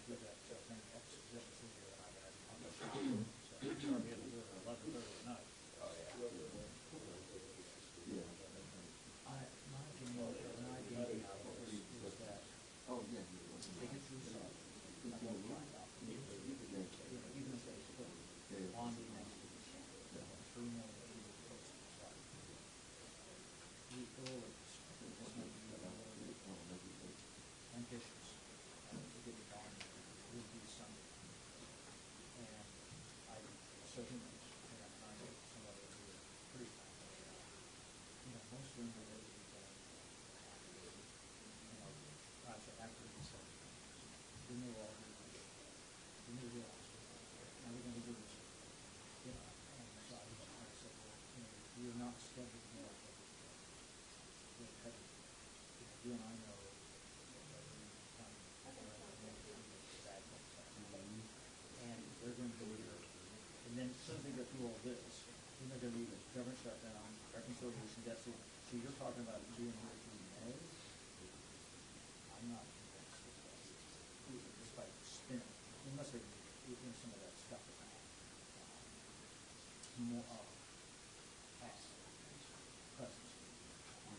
get that thing exposition here, and I'm just so start being able to do it at 11:30 at night. Oh yeah. My opinion, when I gave the hour was that they get through some, I won't find out. Even if they split on the next 3 million people start. The earliest, this might be ambitious, to get it done would be Sunday. And I certainly, and I know somebody who is pretty most of them are ready to be done after the December. Then they were all then they realized, now we're going to do this. And so I said, well, you're not scheduled to do it. You and I know that we come and they're going to go here. And then as soon as they get through all this, then they're going to leave a government shutdown, reconciliation, debt ceiling. So you're talking about being here through May? I'm not convinced that that's just by spinning. Unless they some of that stuff is more past presence. I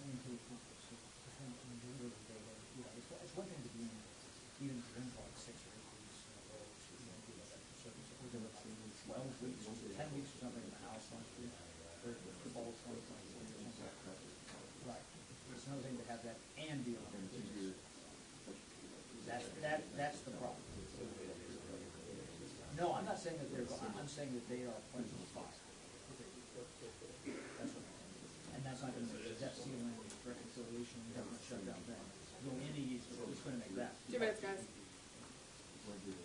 mean, to the people. So, literally, it's one thing to be even if you're in for like 6 or 8 weeks in a row, we're doing like 12 weeks, 10 weeks or something in the house last year, or the fall 2024 or something. Right. It's another thing to have that and be on the business. That's the problem. No, I'm not saying that I'm saying that they are plenty of fire. That's what I'm saying. And that's not going to make the debt ceiling, reconciliation, government shutdown thing go any easier. It's going to make that. 2 minutes, guys.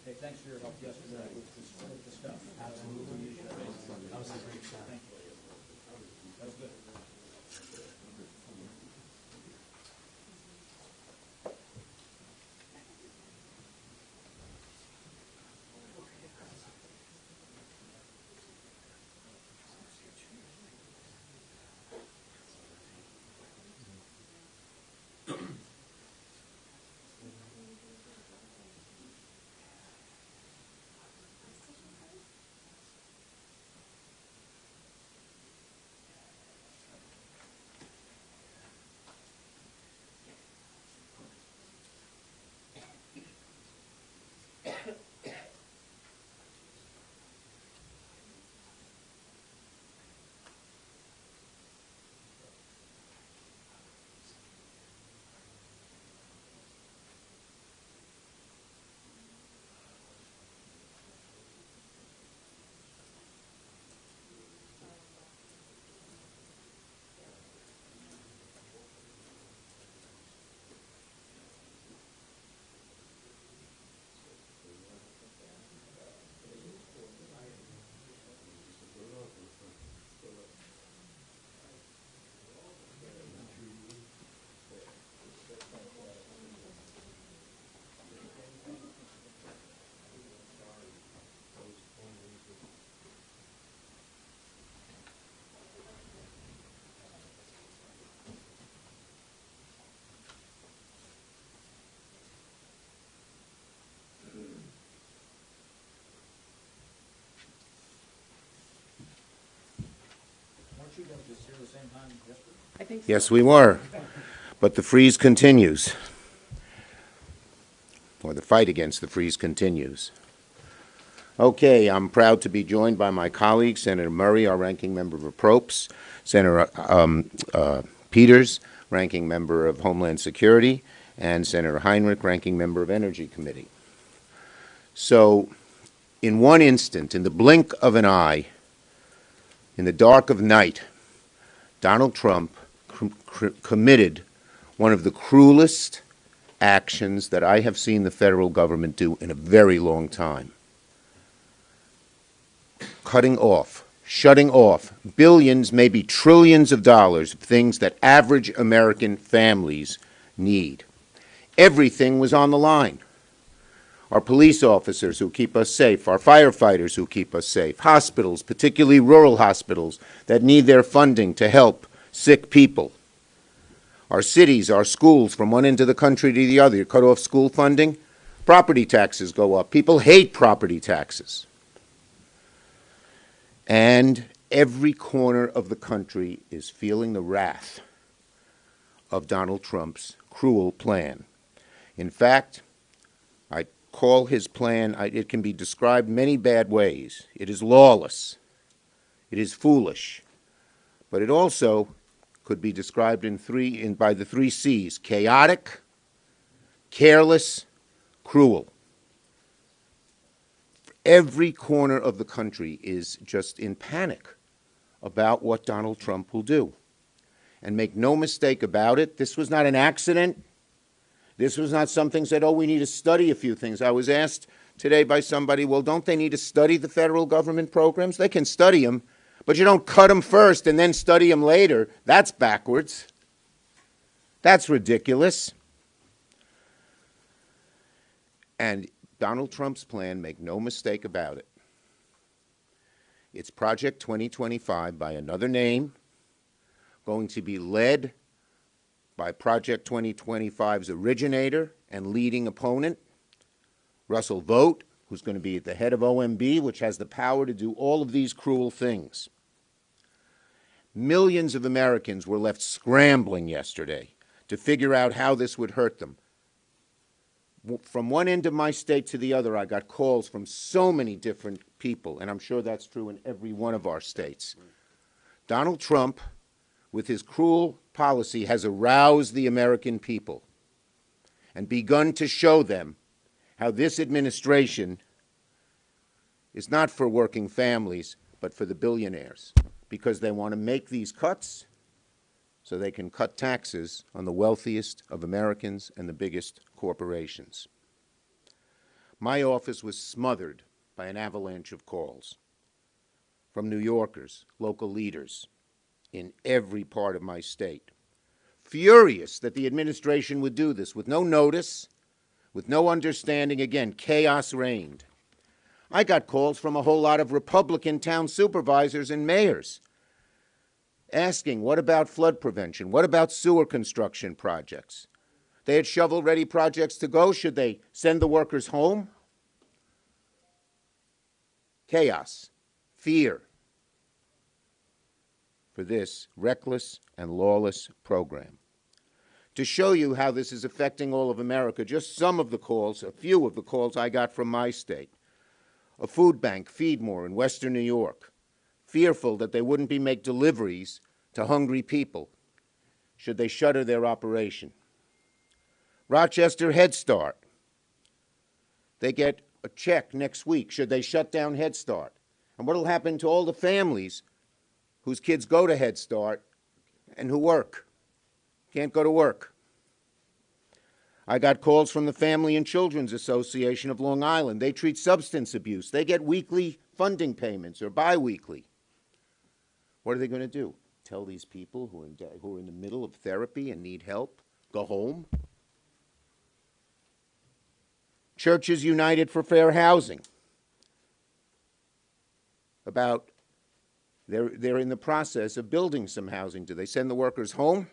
Hey, thanks for your help yesterday with the stuff. Absolutely. That was a great shot. Thank you. That was good. Yes, we were. But the freeze continues, or the fight against the freeze continues. Okay, I'm proud to be joined by my colleague, Senator Murray, our ranking member of Appropriations, Senator Peters, ranking member of Homeland Security, and Senator Heinrich, ranking member of Energy Committee. So, in one instant, in the blink of an eye, in the dark of night, Donald Trump committed one of the cruelest actions that I have seen the federal government do in a very long time. Cutting off, shutting off billions, maybe trillions of dollars of things that average American families need. Everything was on the line. Our police officers who keep us safe, our firefighters who keep us safe, hospitals, particularly rural hospitals that need their funding to help sick people. Our cities, our schools, from one end of the country to the other. You cut off school funding, Property taxes go up. People hate property taxes. And every corner of the country is feeling the wrath of Donald Trump's cruel plan. In fact, I call his plan, it can be described many bad ways. It is lawless. It is foolish. But it also could be described by the three C's: chaotic, careless, cruel. Every corner of the country is just in panic about what Donald Trump will do. And make no mistake about it, this was not an accident. This was not something said, oh, we need to study a few things. I was asked today by somebody, well, don't they need to study the federal government programs? They can study them, but you don't cut them first and then study them later. That's backwards. That's ridiculous. And Donald Trump's plan, make no mistake about it, it's Project 2025 by another name, going to be led by Project 2025's originator and leading opponent, Russell Vought, who's going to be at the head of OMB, which has the power to do all of these cruel things. Millions of Americans were left scrambling yesterday to figure out how this would hurt them. From one end of my state to the other, I got calls from so many different people, and I'm sure that's true in every one of our states. Donald Trump, with his cruel policy, has aroused the American people and begun to show them how this administration is not for working families, but for the billionaires, because they want to make these cuts so they can cut taxes on the wealthiest of Americans and the biggest corporations. My office was smothered by an avalanche of calls from New Yorkers, local leaders in every part of my state, furious that the administration would do this with no notice, with no understanding. Again, chaos reigned. I got calls from a whole lot of Republican town supervisors and mayors asking, what about flood prevention? What about sewer construction projects? They had shovel-ready projects to go. Should they send the workers home? Chaos, fear for this reckless and lawless program. To show you how this is affecting all of America, just some of the calls, a few of the calls I got from my state. A food bank, Feed More, in Western New York, fearful that they wouldn't be make deliveries to hungry people should they shutter their operation. Rochester Head Start. They get a check next week should they shut down Head Start. And what will happen to all the families whose kids go to Head Start and who work, can't go to work? I got calls from the Family and Children's Association of Long Island. They treat substance abuse. They get weekly funding payments or biweekly. What are they going to do? Tell these people who are in the middle of therapy and need help, go home? Churches United for Fair Housing. They're in the process of building some housing. Do they send the workers home?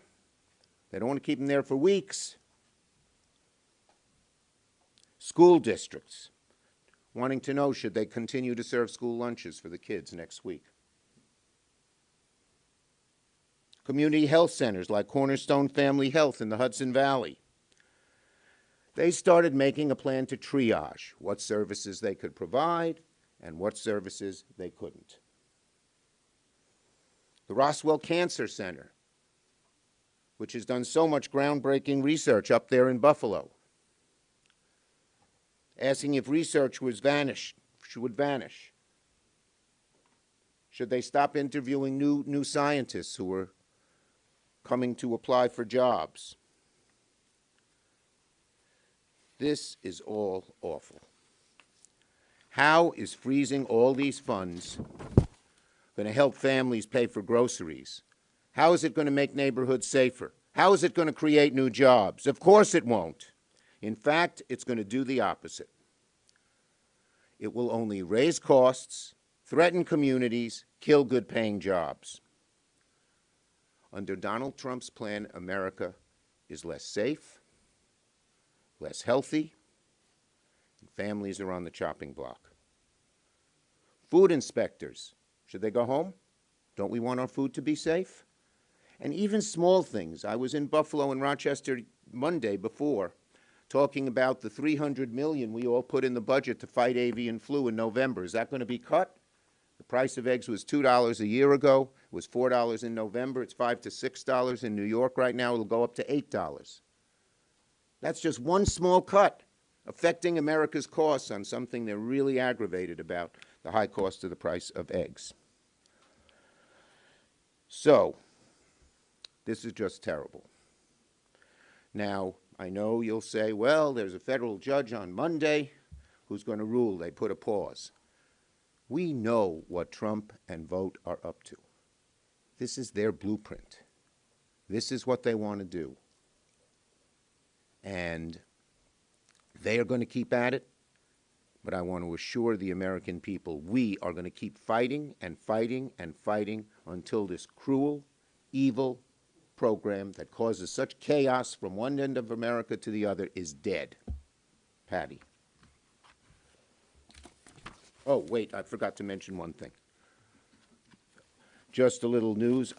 They don't want to keep them there for weeks. School districts wanting to know, should they continue to serve school lunches for the kids next week? Community health centers like Cornerstone Family Health in the Hudson Valley. They started making a plan to triage what services they could provide and what services they couldn't. The Roswell Cancer Center, which has done so much groundbreaking research up there in Buffalo, asking if research would vanish. Should they stop interviewing new scientists who were coming to apply for jobs? This is all awful. How is freezing all these funds going to help families pay for groceries? How is it going to make neighborhoods safer? How is it going to create new jobs? Of course it won't. In fact, it's going to do the opposite. It will only raise costs, threaten communities, kill good-paying jobs. Under Donald Trump's plan, America is less safe, less healthy, Families are on the chopping block. Food inspectors, should they go home? Don't we want our food to be safe? And even small things. I was in Buffalo and Rochester Monday before, talking about the $300 million we all put in the budget to fight avian flu in November. Is that going to be cut? The price of eggs was $2 a year ago. It was $4 in November. It's $5 to $6 in New York right now. It'll go up to $8. That's just one small cut affecting America's costs on something they're really aggravated about, the high cost of the price of eggs. So, this is just terrible. Now, I know you'll say, well, there's a federal judge on Monday who's going to rule. They put a pause. We know what Trump and Vogt are up to. This is their blueprint. This is what they want to do. And they are going to keep at it, but I want to assure the American people we are going to keep fighting and fighting and fighting until this cruel, evil program that causes such chaos from one end of America to the other is dead. Patty. Oh, wait, I forgot to mention one thing. Just a little news.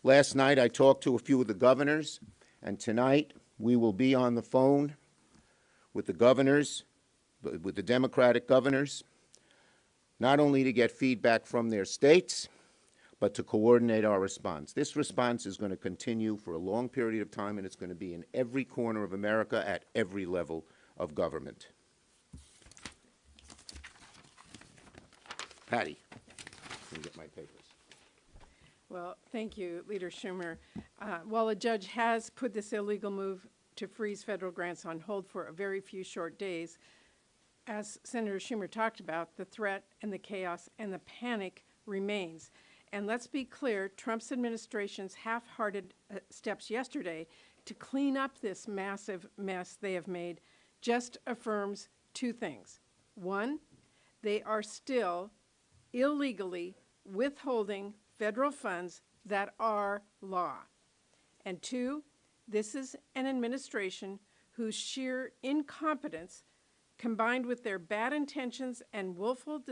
Last night I talked to a few of the governors, and tonight we will be on the phone with the governors, with the Democratic governors, not only to get feedback from their states, but to coordinate our response. This response is going to continue for a long period of time, and it's going to be in every corner of America at every level of government. Patty, let me get my papers. Well, thank you, Leader Schumer. While a judge has put this illegal move to freeze federal grants on hold for a very few short days, as Senator Schumer talked about, the threat and the chaos and the panic remains. And let's be clear, Trump's administration's half-hearted steps yesterday to clean up this massive mess they have made just affirms two things. One, they are still illegally withholding federal funds that are law. And two, this is an administration whose sheer incompetence, combined with their bad intentions and willful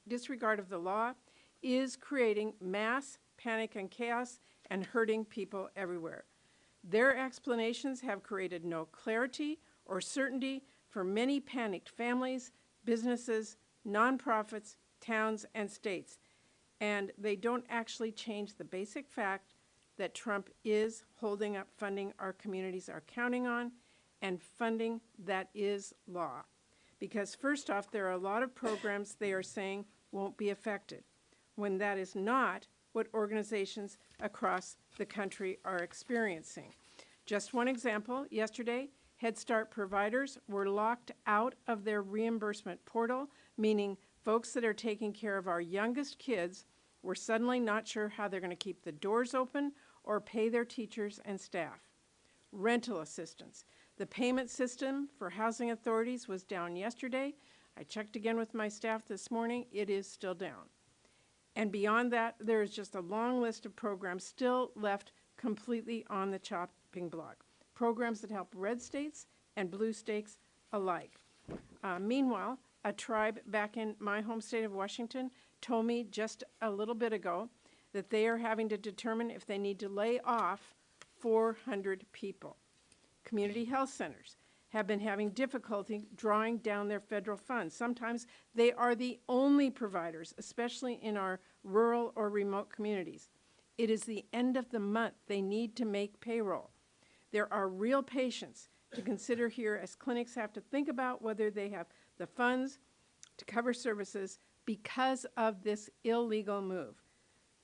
disregard of the law, is creating mass panic and chaos and hurting people everywhere. Their explanations have created no clarity or certainty for many panicked families, businesses, nonprofits, towns, and states. And they don't actually change the basic fact that Trump is holding up funding our communities are counting on, and funding that is law. Because first off, there are a lot of programs they are saying won't be affected, when that is not what organizations across the country are experiencing. Just one example, yesterday, Head Start providers were locked out of their reimbursement portal, meaning folks that are taking care of our youngest kids were suddenly not sure how they're going to keep the doors open or pay their teachers and staff. Rental assistance. The payment system for housing authorities was down yesterday. I checked again with my staff this morning. It is still down. And beyond that, there is just a long list of programs still left completely on the chopping block. Programs that help red states and blue states alike. Meanwhile, a tribe back in my home state of Washington told me just a little bit ago that they are having to determine if they need to lay off 400 people. Community health centers have been having difficulty drawing down their federal funds. Sometimes they are the only providers, especially in our rural or remote communities. It is the end of the month. They need to make payroll. There are real patients to consider here as clinics have to think about whether they have the funds to cover services because of this illegal move.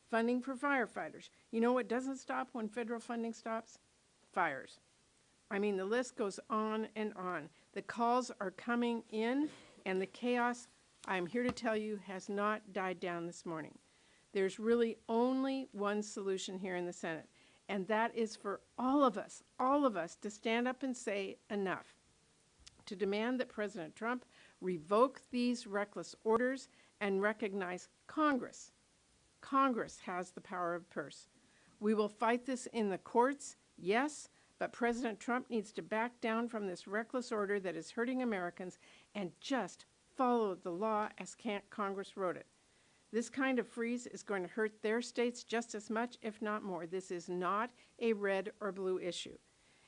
Funding for firefighters. You know what doesn't stop when federal funding stops? Fires. I mean, the list goes on and on. The calls are coming in, and the chaos, I'm here to tell you, has not died down this morning. There's really only one solution here in the Senate, and that is for all of us to stand up and say enough, to demand that President Trump revoke these reckless orders and recognize Congress. Congress has the power of purse. We will fight this in the courts, yes, but President Trump needs to back down from this reckless order that is hurting Americans and just follow the law as Congress wrote it. This kind of freeze is going to hurt their states just as much, if not more. This is not a red or blue issue.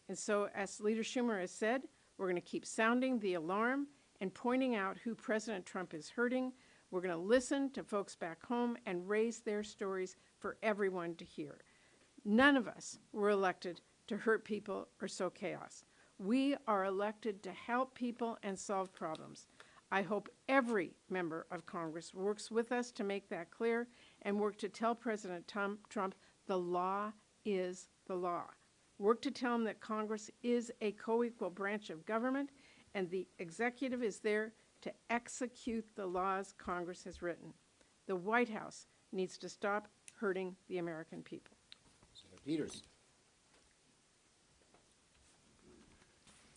And so, as Leader Schumer has said, we're going to keep sounding the alarm and pointing out who President Trump is hurting. We're going to listen to folks back home and raise their stories for everyone to hear. None of us were elected to hurt people or sow chaos. We are elected to help people and solve problems. I hope every member of Congress works with us to make that clear and work to tell President Trump the law is the law. Work to tell him that Congress is a co-equal branch of government and the executive is there to execute the laws Congress has written. The White House needs to stop hurting the American people. Senator Peters.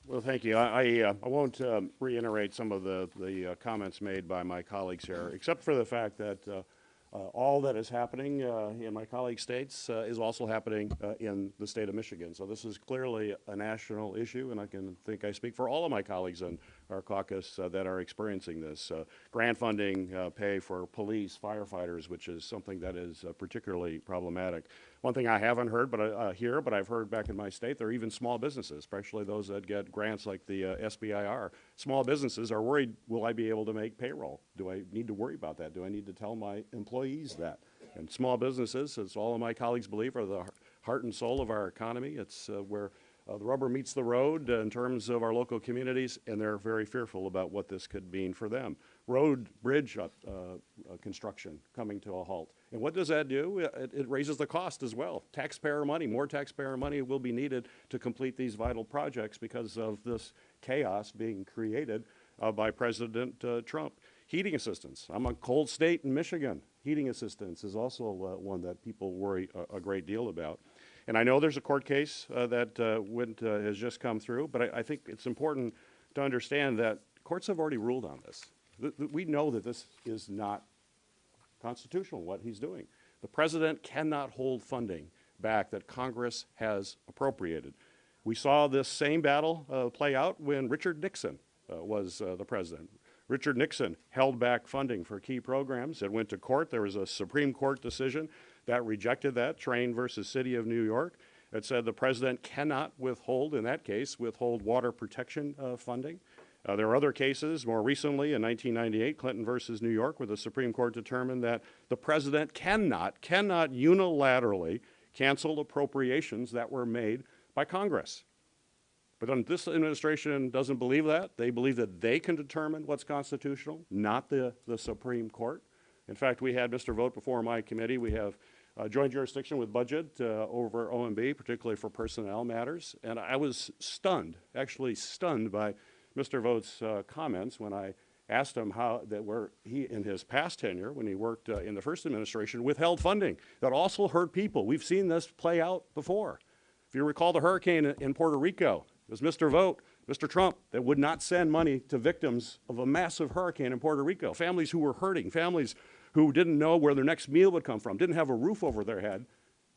Well, thank you. I won't reiterate some of the comments made by my colleagues here, except for the fact that all that is happening in my colleague states is also happening in the state of Michigan. So this is clearly a national issue, and I think I speak for all of my colleagues in our caucus that are experiencing this. Grant funding pay for police, firefighters, which is something that is particularly problematic. One thing I haven't heard here, but I've heard back in my state, there are even small businesses, especially those that get grants like the SBIR. Small businesses are worried, will I be able to make payroll? Do I need to worry about that? Do I need to tell my employees that? And small businesses, as all of my colleagues believe, are the heart and soul of our economy. It's where the rubber meets the road in terms of our local communities, and they're very fearful about what this could mean for them. Road, bridge construction coming to a halt. And what does that do? It raises the cost as well. Taxpayer money, more taxpayer money will be needed to complete these vital projects because of this chaos being created by President Trump. Heating assistance. I'm a cold state in Michigan. Heating assistance is also one that people worry a great deal about. And I know there's a court case that has just come through, but I think it's important to understand that courts have already ruled on this. We know that this is not constitutional, what he's doing. The president cannot hold funding back that Congress has appropriated. We saw this same battle play out when Richard Nixon was the president. Richard Nixon held back funding for key programs. It went to court. There was a Supreme Court decision that rejected that, Train versus City of New York. It said the president cannot withhold, in that case, withhold water protection funding. There are other cases, more recently in 1998, Clinton versus New York, where the Supreme Court determined that the president cannot unilaterally cancel appropriations that were made by Congress. But this administration doesn't believe that. They believe that they can determine what's constitutional, not the Supreme Court. In fact, we had Mr. Vogt before my committee. We have joint jurisdiction with budget over OMB, particularly for personnel matters. And I was stunned, actually stunned by Mr. Vogt's comments when I asked him how that where he, in his past tenure, when he worked in the first administration, withheld funding that also hurt people. We've seen this play out before. If you recall the hurricane in Puerto Rico, it was Mr. Vogt, Mr. Trump, that would not send money to victims of a massive hurricane in Puerto Rico, families who were hurting, families who didn't know where their next meal would come from, didn't have a roof over their head,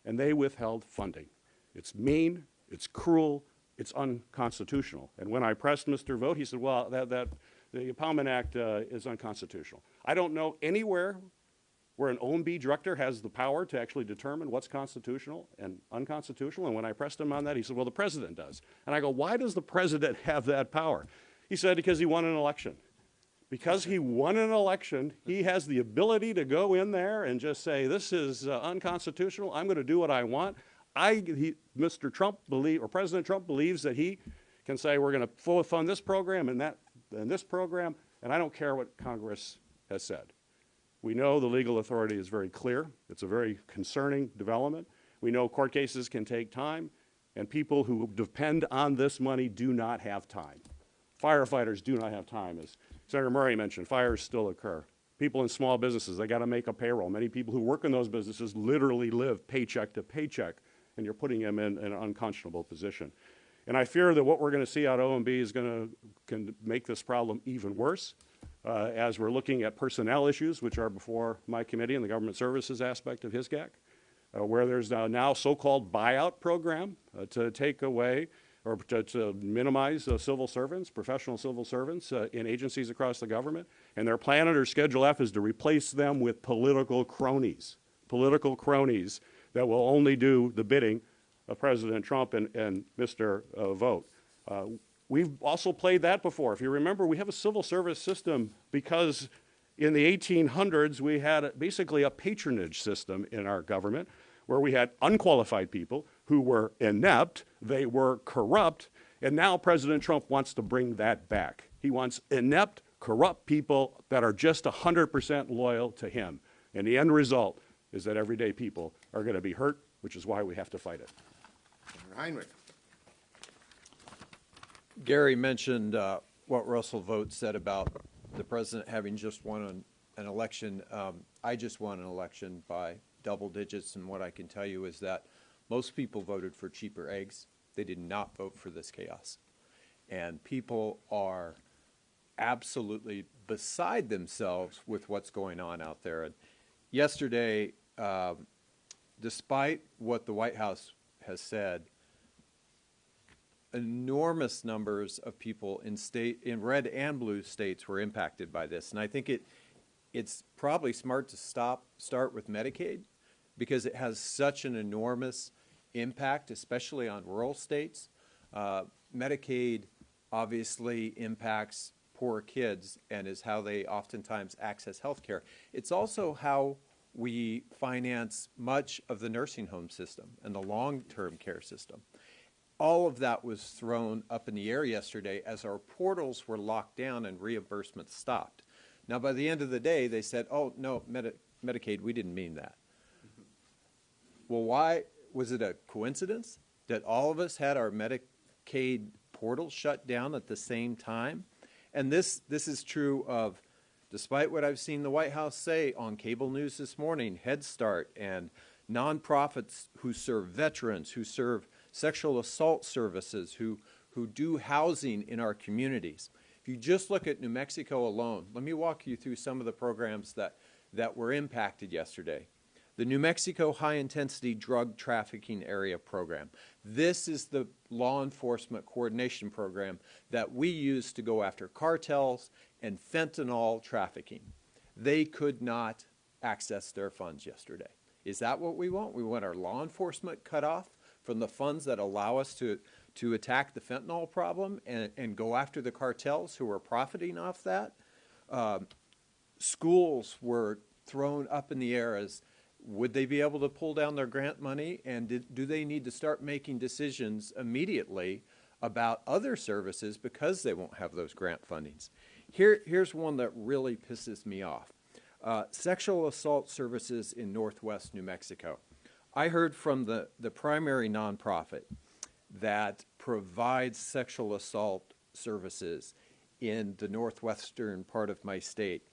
and they withheld funding. It's mean, it's cruel, it's unconstitutional. And when I pressed Mr. Vogt, he said, well, the Empowerment Act is unconstitutional. I don't know anywhere where an OMB director has the power to actually determine what's constitutional and unconstitutional. And when I pressed him on that, he said, well, the president does. And I go, why does the president have that power? He said, because he won an election. Because he won an election, he has the ability to go in there and just say, this is unconstitutional, I'm going to do what I want. Mr. Trump or President Trump believes that he can say, we're going to fully fund this program and this program, and I don't care what Congress has said. We know the legal authority is very clear. It's a very concerning development. We know court cases can take time, and people who depend on this money do not have time. Firefighters do not have time. As Senator Murray mentioned, fires still occur. People in small businesses, they got to make a payroll. Many people who work in those businesses literally live paycheck to paycheck, and you're putting them in an unconscionable position. And I fear that what we're going to see out of OMB is can make this problem even worse. As we're looking at personnel issues, which are before my committee and the government services aspect of HISGAC, where there's now so-called buyout program to take away or to minimize civil servants, professional civil servants in agencies across the government. And their plan under Schedule F is to replace them with political cronies that will only do the bidding of President Trump and Mr. Vote. We've also played that before. If you remember, we have a civil service system because in the 1800s, we had basically a patronage system in our government where we had unqualified people who were inept, they were corrupt, and now President Trump wants to bring that back. He wants inept, corrupt people that are just 100% loyal to him. And the end result is that everyday people are going to be hurt, which is why we have to fight it. Heinrich. Gary mentioned what Russell Vogt said about the president having just won an election. I just won an election by double digits, and what I can tell you is that most people voted for cheaper eggs. They did not vote for this chaos. And people are absolutely beside themselves with what's going on out there. And yesterday, despite what the White House has said, enormous numbers of people in red and blue states were impacted by this. And I think it's probably smart to start with Medicaid because it has such an enormous impact, especially on rural states. Medicaid obviously impacts poor kids and is how they oftentimes access health care. It's also how we finance much of the nursing home system and the long-term care system. All of that was thrown up in the air yesterday as our portals were locked down and reimbursement stopped. Now, by the end of the day, they said, oh, no, Medicaid, we didn't mean that. Well, why? Was it a coincidence that all of us had our Medicaid portals shut down at the same time? And this is true of, despite what I've seen the White House say on cable news this morning, Head Start and nonprofits who serve veterans, who serve sexual assault services, who do housing in our communities. If you just look at New Mexico alone, let me walk you through some of the programs that were impacted yesterday. The New Mexico High Intensity Drug Trafficking Area Program. This is the law enforcement coordination program that we use to go after cartels and fentanyl trafficking. They could not access their funds yesterday. Is that what we want? We want our law enforcement cut off from the funds that allow us to attack the fentanyl problem and go after the cartels who are profiting off that. Schools were thrown up in the air as would they be able to pull down their grant money, and do they need to start making decisions immediately about other services because they won't have those grant fundings. Here's one that really pisses me off. Sexual assault services in Northwest New Mexico. I heard from the primary nonprofit that provides sexual assault services in the northwestern part of my state.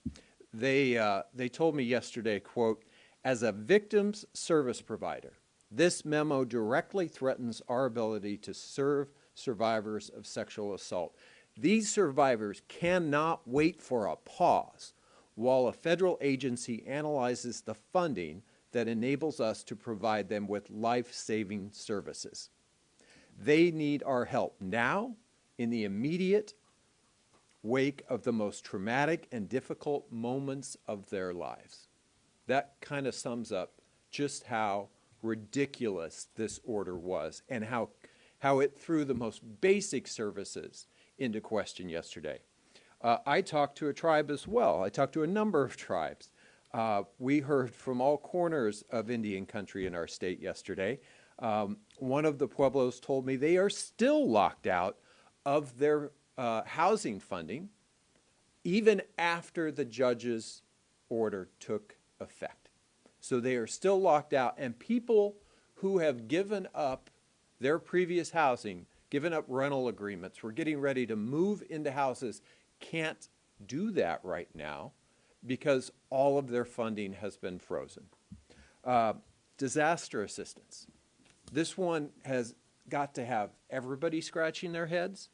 They told me yesterday, quote, as a victims service provider, this memo directly threatens our ability to serve survivors of sexual assault. These survivors cannot wait for a pause while a federal agency analyzes the funding that enables us to provide them with life-saving services. They need our help now in the immediate wake of the most traumatic and difficult moments of their lives. That kind of sums up just how ridiculous this order was and how it threw the most basic services into question yesterday. I talked to a tribe as well. I talked to a number of tribes. We heard from all corners of Indian country in our state yesterday. One of the Pueblos told me they are still locked out of their housing funding even after the judge's order took effect. So they are still locked out, and people who have given up their previous housing, given up rental agreements, were getting ready to move into houses, can't do that right now because all of their funding has been frozen. Disaster assistance. This one has got to have everybody scratching their heads.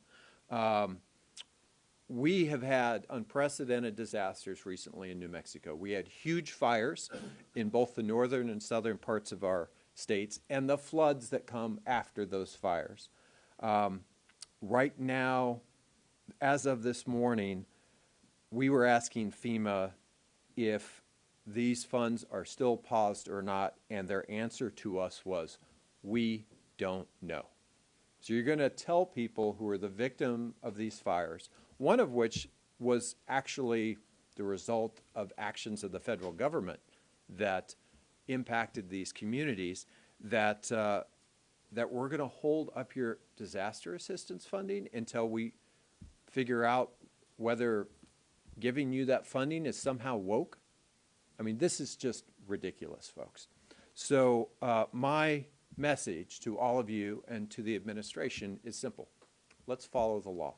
We have had unprecedented disasters recently in New Mexico. We had huge fires in both the northern and southern parts of our states and the floods that come after those fires. Right now, as of this morning, we were asking FEMA if these funds are still paused or not, and their answer to us was, we don't know. So you're going to tell people who are the victim of these fires, one of which was actually the result of actions of the federal government that impacted these communities, that that we're going to hold up your disaster assistance funding until we figure out whether giving you that funding is somehow woke? I mean, this is just ridiculous, folks. So my message to all of you and to the administration is simple. Let's follow the law.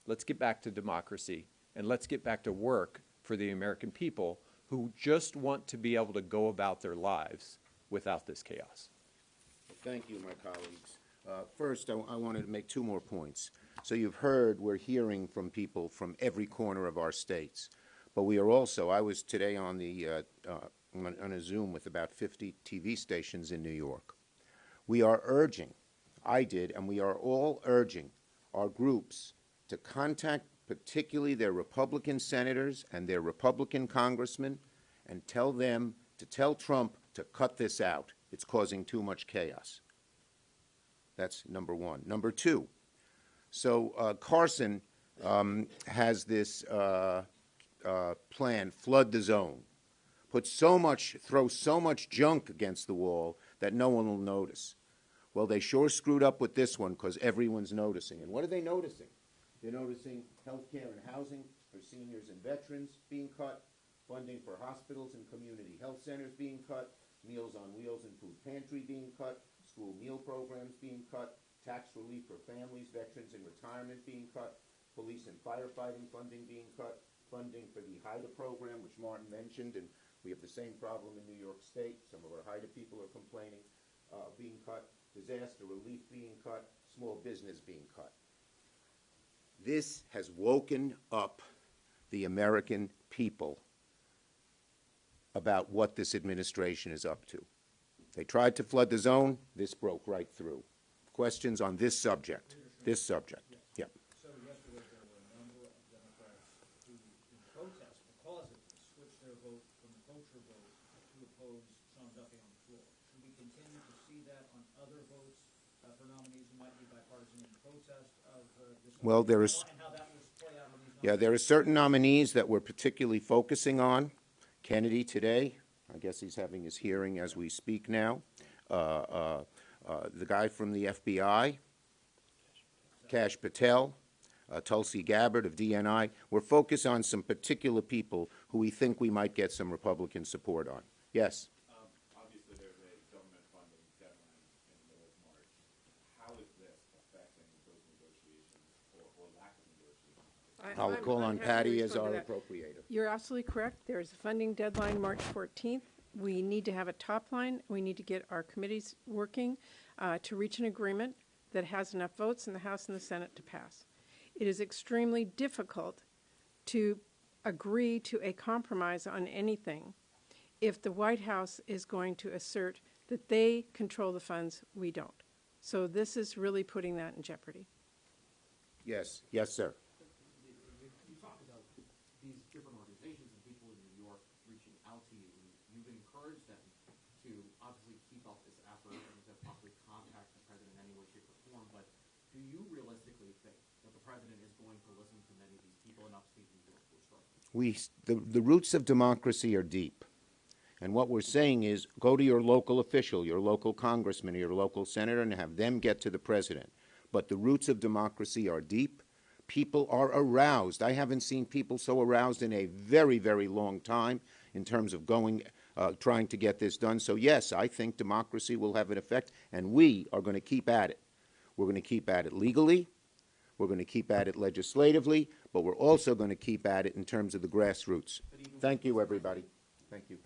Let's get back to democracy, and let's get back to work for the American people who just want to be able to go about their lives without this chaos. Thank you, my colleagues. First, I wanted to make two more points. So you've heard we're hearing from people from every corner of our states. But we are also, I was today on a Zoom with about 50 TV stations in New York. We are urging, I did, and we are all urging our groups to contact particularly their Republican senators and their Republican congressmen and tell them to tell Trump to cut this out. It's causing too much chaos. That's number one. Number two, so Carson has this plan, flood the zone, throw so much junk against the wall that no one will notice. Well, they sure screwed up with this one because everyone's noticing. And what are they noticing? They're noticing health care and housing for seniors and veterans being cut, funding for hospitals and community health centers being cut, Meals on Wheels and food pantry being cut, school meal programs being cut, tax relief for families, veterans in retirement being cut, police and firefighting funding being cut, funding for the HIDA program, which Martin mentioned, and we have the same problem in New York State. Some of our HIDA people are complaining, being cut, disaster relief being cut, small business being cut. This has woken up the American people about what this administration is up to. They tried to flood the zone. This broke right through. Questions on this subject? This subject. Yeah. So yesterday there were a number of Democrats who, in protest because of this, switched their vote from the cloture vote to oppose Sean Duffy on the floor. Should we continue to see that on other votes for nominees who might be bipartisan in protest of this? Well, there is. And how that will play out on these nominees? Yeah, there are certain nominees that we're particularly focusing on. Kennedy today, I guess he's having his hearing as we speak now. The guy from the FBI, Kash Patel, Tulsi Gabbard of DNI. We're focused on some particular people who we think we might get some Republican support on. Yes? Obviously, there's a government funding deadline in the middle of March. How is this affecting those negotiations or lack of negotiations? I'll call on happy to Patty as respond our to that. appropriator. You're absolutely correct. There's a funding deadline March 14th. We need to have a top line. We need to get our committees working to reach an agreement that has enough votes in the House and the Senate to pass. It is extremely difficult to agree to a compromise on anything if the White House is going to assert that they control the funds, we don't. So this is really putting that in jeopardy. Yes. Yes, sir. You talked about these different organizations and people in New York reaching out to you. You've encouraged them to obviously keep up this effort and to possibly contact the president in any way, shape, or form. But do you realistically think that the president is going to listen to many of these people in upstate New York who are struggling? The roots of democracy are deep. And what we're saying is go to your local official, your local congressman, or your local senator, and have them get to the president. But the roots of democracy are deep. People are aroused. I haven't seen people so aroused in a very, very long time in terms of trying to get this done. So yes, I think democracy will have an effect, and we are going to keep at it. We're going to keep at it legally. We're going to keep at it legislatively, but we're also going to keep at it in terms of the grassroots. Thank you, everybody. Thank you.